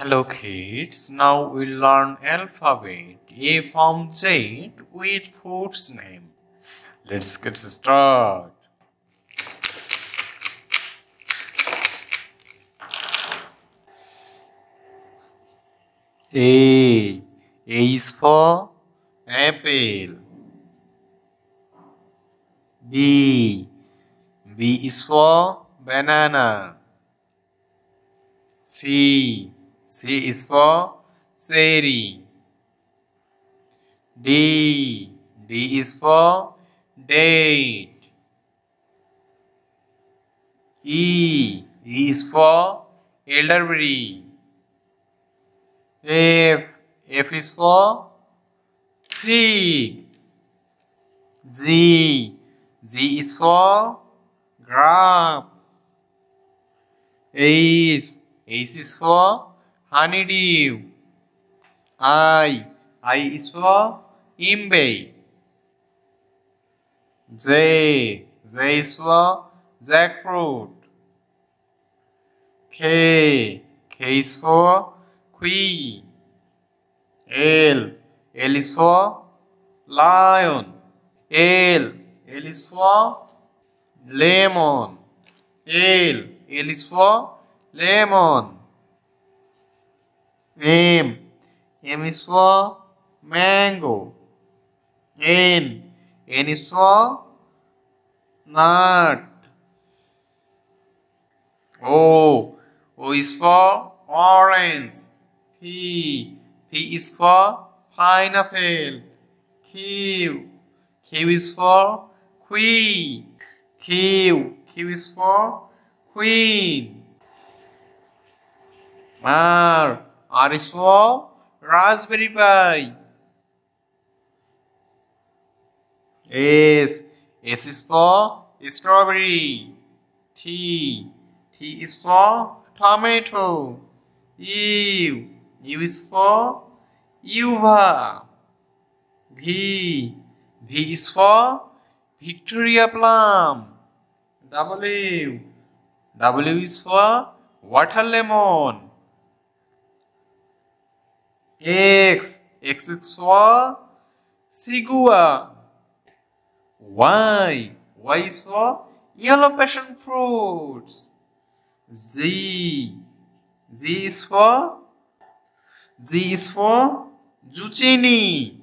Hello kids, now we'll learn alphabet A from Z with fruits name. Let's get started. A is for apple. B is for banana. C is for cherry. D is for date. E is for elderberry. F is for fig. G is for grape. H is for honeydew. I is for imbe. J is for jackfruit. K is for kiwi. L is for lion. L is for lemon. L is for lemon. M is for mango. N is for nut. O is for orange. P is for pineapple. Q is for queen. Q is for queen. R is for raspberry pie. S is for strawberry. T is for tomato. U is for uva. V is for Victoria plum. W is for water lemon. X is for sigua. Y is for yellow passion fruits. Z is for zucchini.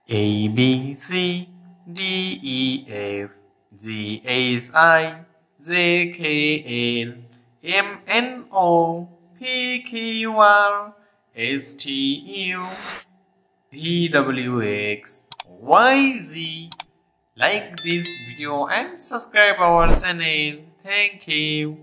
A B C D E F G H I J K L M N O P Q R S T U V W X Y Z. Like this video and subscribe our channel. Thank you.